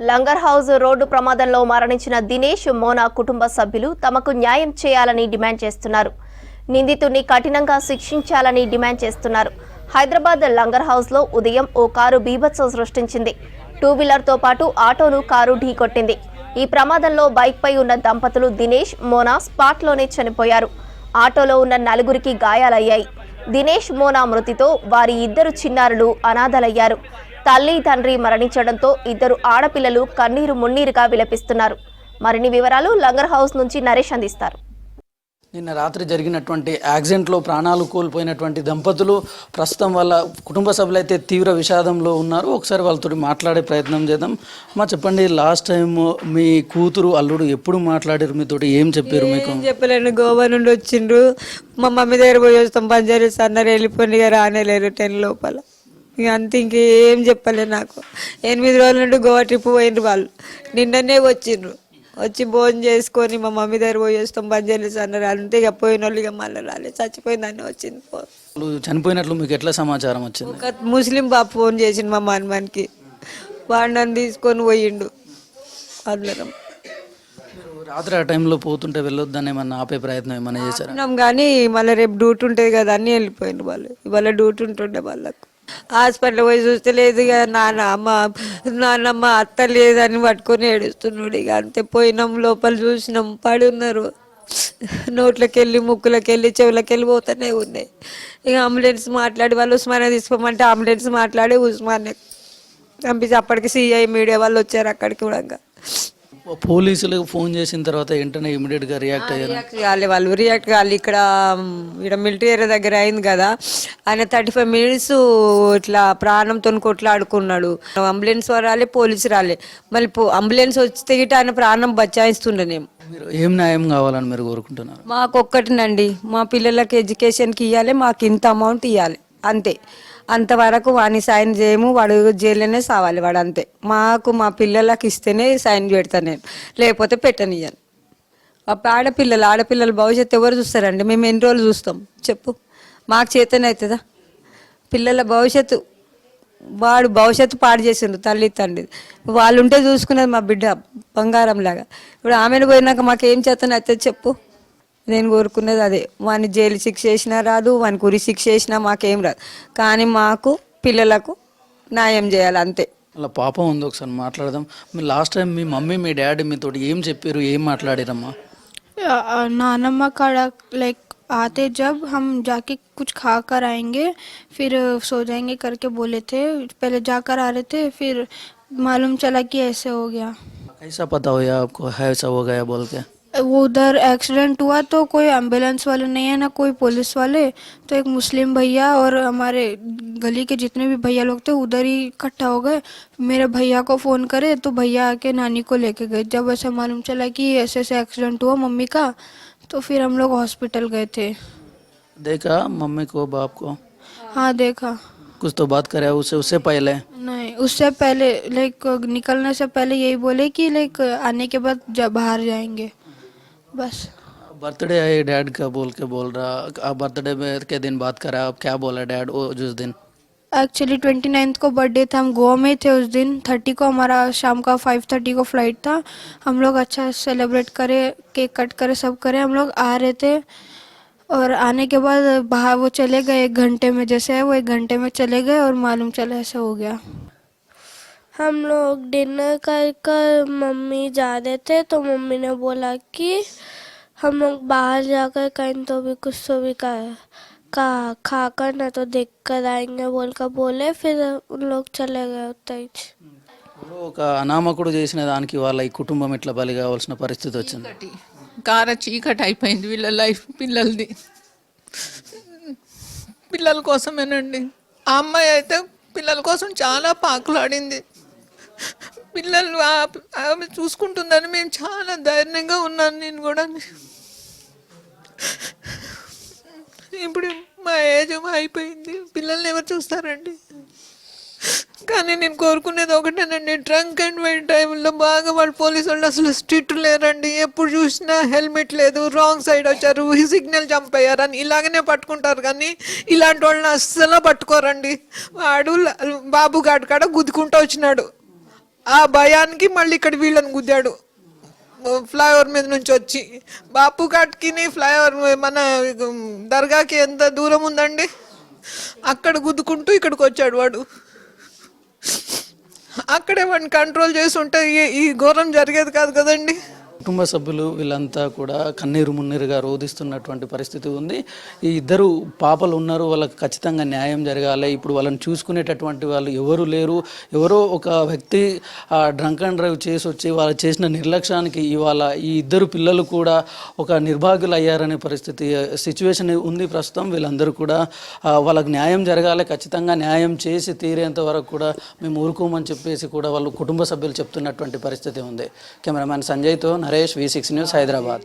Langar house road ప్రమాదంలో మరణించిన దినేష్ మోనా కుటుంబ సభ్యులు తమకు న్యాయం చేయాలని డిమాండ్ చేస్తున్నారు. నిందితుడిని కఠినంగా శిక్షించాలని డిమాండ్ చేస్తున్నారు. హైదరాబాద్ లంగర్ హౌస్ లో ఉదయం ఓ కారు బీభత్సం సృష్టించింది. టూ వీలర్ తో పాటు ఆటోను కారు ఢీకొట్టింది. ఈ ప్రమాదంలో బైక్ పై ఉన్న దంపతులు దినేష్ మోనా స్పాట్ లోనే చనిపోయారు. ఆటోలో ఉన్న నలుగురికి గాయాలయ్యాయి. దినేష్ మోనా మృతితో వారి ఇద్దరు చిన్నారులు అనాథలయ్యారు. తల్లి తండ్రి మరణించడంతో ఇద్దరు ఆడపిల్లలు కన్నీరు మున్నీరుగా విలపిస్తున్నారు. మరిన్ని వివరాలు లంగర్ హౌస్ నుంచి నరేష్ అందిస్తారు. నిన్న రాత్రి జరిగినటువంటి యాక్సిడెంట్లో ప్రాణాలు కోల్పోయినటువంటి దంపతులు ప్రస్తుతం వాళ్ళ కుటుంబ సభ్యులైతే తీవ్ర విషాదంలో ఉన్నారు. ఒకసారి వాళ్ళతో మాట్లాడే ప్రయత్నం చేద్దాం. చెప్పండి, లాస్ట్ టైం మీ కూతురు అల్లుడు ఎప్పుడు మాట్లాడారు మీతోటి? ఏం చెప్పారు? మీకు చెప్పలేను. గోవా నుండి వచ్చిండ్రు. మా మమ్మీ దగ్గర పోయి వస్తాం బంజారీ అన్నారు. వెళ్ళిపోయి రానేలేరు 10 లోపల. ఇక అంతే, ఇంకేం చెప్పలే. నాకు 8 రోజుల నుండి గోవా ట్రిప్ పోయినరు వాళ్ళు. నిన్ననే వచ్చిండ్రు. వచ్చి భోజనం చేసుకొని మా మమ్మీ దగ్గర పోయి వస్తాం బంజారీ అన్నారు. అంతే ఇక పోయిన వాళ్ళు ఇక మళ్ళీ రాలేదు. చచ్చిపోయిందని వచ్చింది. చనిపోయినట్లు మీకు ఎట్లా సమాచారం వచ్చింది? ఒక ముస్లిం బాబు ఫోన్ చేసిండు మా మనమనికి. వాడు నన్ను తీసుకొని పోయిండు. అందరం రాత్రి ఆ టైంలో పోతుంటే వెళ్ళొద్దని ఏమన్నా ఆపే ప్రయత్నం ఏమన్నా చేశారు? కానీ మళ్ళీ రేపు డ్యూటీ ఉంటుంది కదా అని వెళ్ళిపోయిండు వాళ్ళు. ఇవాళ డ్యూటీ ఉంటుండే వాళ్ళకు. హాస్పిటల్ పోయి చూస్తే లేదు ఇక నాన్నమ్మ అత్త లేదని పట్టుకొని ఏడుస్తున్నాడు. ఇక అంతే. పోయినాం, లోపల చూసినాం, పడి ఉన్నారు. నోట్లోకి వెళ్ళి ముక్కులకి వెళ్ళి చెవులకి వెళ్ళి పోతూనే ఉన్నాయి. ఇక అంబులెన్స్ మాట్లాడి వాళ్ళు ఉస్మానియా తీసుకోమంటే అంబులెన్స్ మాట్లాడి ఉస్మానియా పంపించి అప్పటికి సిఐ మీడియా వాళ్ళు వచ్చారు అక్కడికి కూడా. పోలీసులకు ఫోన్ చేసిన తర్వాత వెంటనే ఇమీడియట్గా రియాక్ట్ అయ్యారు? వాళ్ళు రియాక్ట్ కావాలి. ఇక్కడ మిలిటరీ ఏరియా దగ్గర అయింది కదా, ఆయన 35 minutes ఇట్లా ప్రాణంతో కొట్లాడుకున్నాడు. అంబులెన్స్ రాలే, పోలీసు రాలే. మళ్ళీ అంబులెన్స్ వచ్చితే గిట్ట ఆయన ప్రాణం బచాయిస్తుండేనేమో. మీరు ఏం న్యాయం కావాలని మీరు కోరుకుంటున్నారు? మాకు ఒక్కటినండి, మా పిల్లలకి ఎడ్యుకేషన్కి ఇవ్వాలి, మాకు ఇంత అమౌంట్ ఇవ్వాలి అంతే. అంతవరకు వాడిని సైన్ చేయము, వాడు జైల్లోనే సావాలి వాడు అంతే. మాకు మా పిల్లలకి ఇస్తేనే సైన్ పెడతాను నేను, లేకపోతే పెట్టనియ్యాను. ఆడపిల్లల భవిష్యత్తు ఎవరు చూస్తారండి? మేము ఎన్ని రోజులు చూస్తాం చెప్పు? మాకు చేతనే అవుతుందా? పిల్లల భవిష్యత్తు, వాడు భవిష్యత్తు పాడు చేసిండు తల్లి తండ్రి. వాళ్ళు ఉంటే చూసుకునేది మా బిడ్డ బంగారం లాగా. ఇప్పుడు ఆమెను పోయినాక మాకు ఏం చేతనే అవుతుంది చెప్పు? నేను కోరుకునేది అదే. వాడిని జైలు శిక్ష చేసినా రాదు, వానికి ఉరి శిక్ష చేసినా మాకేం రాదు. కానీ మాకు పిల్లలకు న్యాయం చేయాలి అంతే. అలా పాపం ఉంది, ఒకసారి మాట్లాడదాం. మీరు లాస్ట్ టైం మీ మమ్మీ మీ డాడీ మీతో ఏం చెప్పారు, ఏం మాట్లాడారమ్మా? नानम्मा का लाइक आते जब हम जाके कुछ खा कर आएंगे फिर सो जाएंगे करके बोले थे. पहले जाकर आ रहे थे, फिर मालूम चला कि ऐसे हो गया. कैसा पता हुआ आपको ऐसा हो गया बोल के? वो उधर एक्सीडेंट हुआ तो कोई एम्बुलेंस वाले नहीं है ना कोई पुलिस वाले, तो एक मुस्लिम भैया और हमारे गली के जितने भी भैया लोग थे उधर ही इकट्ठा हो गए. मेरे भैया को फ़ोन करे तो भैया आके नानी को लेके गए. जब ऐसा मालूम चला कि ऐसे ऐसे एक्सीडेंट हुआ मम्मी का, तो फिर हम लोग हॉस्पिटल गए थे. देखा मम्मी को, बाप को? हाँ देखा. कुछ तो बात करे उससे पहले? नहीं, उससे पहले लाइक निकलने से पहले यही बोले कि लाइक आने के बाद जब बाहर जाएंगे बस. बर्थडे है डैड का बोल के बोल रहा, आप बर्थडे में के दिन बात करा, आप क्या बोला डैड वो जिस दिन? एक्चुअली 29 को बर्थडे था, हम गोवा में थे उस दिन. 30 को हमारा शाम का 5:30 को फ्लाइट था. हम लोग अच्छा सेलिब्रेट करे, केक कट करे, सब करे. हम लोग आ रहे थे और आने के बाद बाहर वो चले गए 1 घंटे में. जैसे है वो 1 घंटे में चले गए और मालूम चला ऐसा हो गया. हम लोग डिनर कर मम्मी जा रहे थे तो मम्मी ने बोला कि हम लोग बाहर जाकर कहीं तो भी कुछ तो भी खा कर ना तो देख कर आएंगे बोल कर बोले. फिर उन लोग चले गए उतना ही. ఒక అనామకుడు చేసిన దానికి వాళ్ళ ఈ కుటుంబం ఇట్లా బలి కావాల్సిన పరిస్థితి వచ్చింది. కార చీకటి అయిపోయింది వీళ్ళ లైఫ్. పిల్లలది పిల్లల కోసమేనండి. ఆ అమ్మాయి అయితే పిల్లల కోసం చాలా పాకులాడింది. పిల్లలు ఆమె చూసుకుంటుందని మేము చాలా ధైర్యంగా ఉన్నాను నేను కూడా. ఇప్పుడు మా ఏజ్ అయిపోయింది, పిల్లల్ని ఎవరు చూస్తారండి? కానీ నేను కోరుకునేది ఒకటేనండి, ట్రంక్ అండ్ వైట్ టైంలో బాగా వాళ్ళు పోలీసు వాళ్ళు అసలు స్ట్రిక్ట్ లేరండి. ఎప్పుడు చూసినా హెల్మెట్ లేదు, రాంగ్ సైడ్ వచ్చారు, సిగ్నల్ జంప్ అయ్యారని ఇలాగనే పట్టుకుంటారు. కానీ ఇలాంటి వాళ్ళని అస్సలు పట్టుకోరండి. వాడు బాబు గాడి కాడ గుద్దుకుంటూ వచ్చినాడు. ఆ భయానికి మళ్ళీ ఇక్కడ వీళ్ళని గుద్దాడు ఫ్లైఓవర్ మీద నుంచి వచ్చి. బాపు ఘాట్కి ఫ్లైఓవర్ మన దర్గాకి ఎంత దూరం ఉందండి, అక్కడ గుద్దుకుంటూ ఇక్కడికి వచ్చాడు వాడు. అక్కడే వాడిని కంట్రోల్ చేసి ఉంటే ఈ ఘోరం జరిగేది కాదు కదండి. కుటుంబ సభ్యులు వీళ్ళంతా కూడా కన్నీరు మున్నీరుగా రోధిస్తున్నటువంటి పరిస్థితి ఉంది. ఈ ఇద్దరు పాపలు ఉన్నారు, వాళ్ళకి ఖచ్చితంగా న్యాయం జరగాలి. ఇప్పుడు వాళ్ళని చూసుకునేటటువంటి వాళ్ళు ఎవరు లేరు. ఎవరో ఒక వ్యక్తి డ్రంక్ అండ్ డ్రైవ్ చేసి వచ్చి వాళ్ళు చేసిన నిర్లక్ష్యానికి ఇవాళ ఈ ఇద్దరు పిల్లలు కూడా ఒక నిర్భాగ్యులు అయ్యారనే పరిస్థితి సిచ్యువేషన్ ఉంది ప్రస్తుతం. వీళ్ళందరూ కూడా వాళ్ళకి న్యాయం జరగాలి, ఖచ్చితంగా న్యాయం చేసి తీరేంత వరకు కూడా మేము ఊరుకోమని చెప్పేసి కూడా వాళ్ళు కుటుంబ సభ్యులు చెప్తున్నటువంటి పరిస్థితి ఉంది. కెమెరామ్యాన్ సంజయ్తో నరేష్, V6 న్యూస్, హైదరాబాద్.